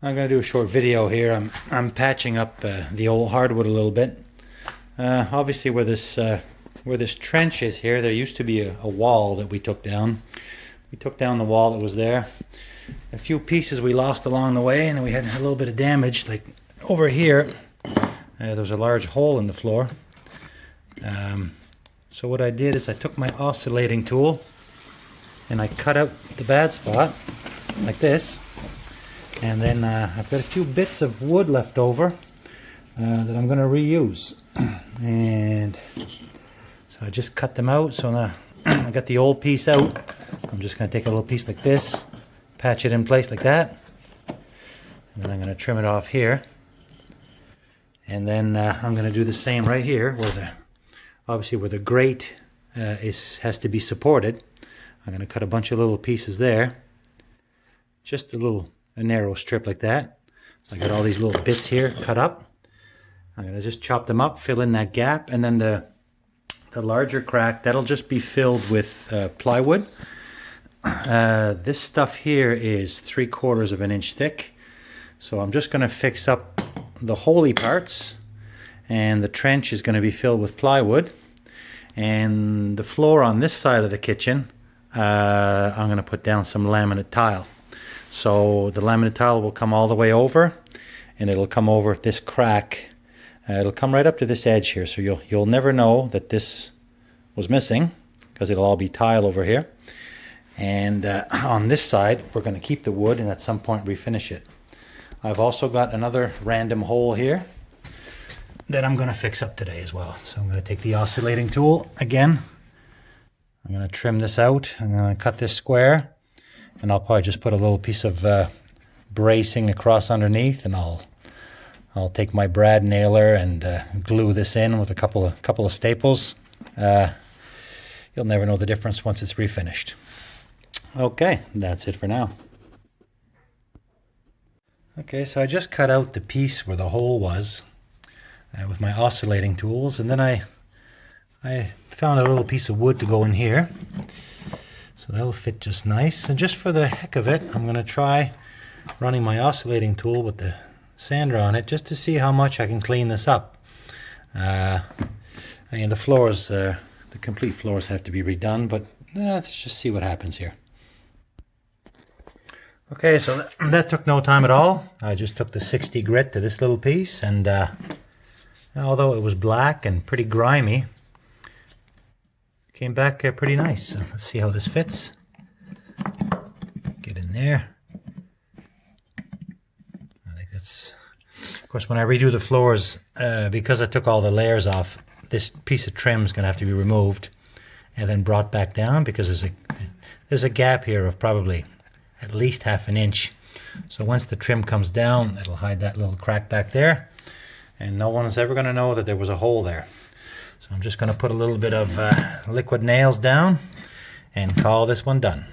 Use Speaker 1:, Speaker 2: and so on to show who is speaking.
Speaker 1: I'm going to do a short video here. I'm patching up the old hardwood a little bit. Obviously where this trench is here, there used to be a wall that we took down. We took down the wall that was there. A few pieces we lost along the way, and then we had a little bit of damage. Like over here, there was a large hole in the floor. So what I did is I took my oscillating tool and I cut out the bad spot like this. And then I've got a few bits of wood left over that I'm going to reuse. And so I just cut them out. So now I got the old piece out. I'm just going to take a little piece like this, patch it in place like that. And then I'm going to trim it off here. And then I'm going to do the same right here, where obviously where the grate has to be supported. I'm going to cut a bunch of little pieces there. Just a narrow strip like that. So I got all these little bits here cut up. I'm going to just chop them up, fill in that gap, and then the larger crack, that'll just be filled with plywood. This stuff here is 3/4 of an inch thick. So I'm just going to fix up the holy parts, and the trench is going to be filled with plywood. And the floor on this side of the kitchen, I'm going to put down some laminate tile. So the laminate tile will come all the way over, and it'll come over this crack. It'll come right up to this edge here, so you'll never know that this was missing, because it'll all be tile over here. And on this side, we're going to keep the wood and at some point refinish it. I've also got another random hole here that I'm going to fix up today as well. So I'm going to take the oscillating tool again. I'm going to trim this out. I'm going to cut this square. And I'll probably just put a little piece of bracing across underneath, and I'll take my brad nailer and glue this in with a couple of staples. You'll never know the difference once it's refinished. Okay, that's it for now. Okay, so I just cut out the piece where the hole was with my oscillating tools, and then I found a little piece of wood to go in here. So that'll fit just nice. And just for the heck of it, I'm going to try running my oscillating tool with the sander on it just to see how much I can clean this up. The floors, the complete floors have to be redone, but let's just see what happens here. Okay, so that took no time at all. I just took the 60 grit to this little piece, and although it was black and pretty grimy, came back pretty nice. So let's see how this fits. Get in there. I think that's, of course, when I redo the floors, because I took all the layers off, this piece of trim is going to have to be removed and then brought back down, because there's a gap here of probably at least 1/2 inch. So once the trim comes down, it'll hide that little crack back there, and no one is ever going to know that there was a hole there. So I'm just going to put a little bit of liquid nails down and call this one done.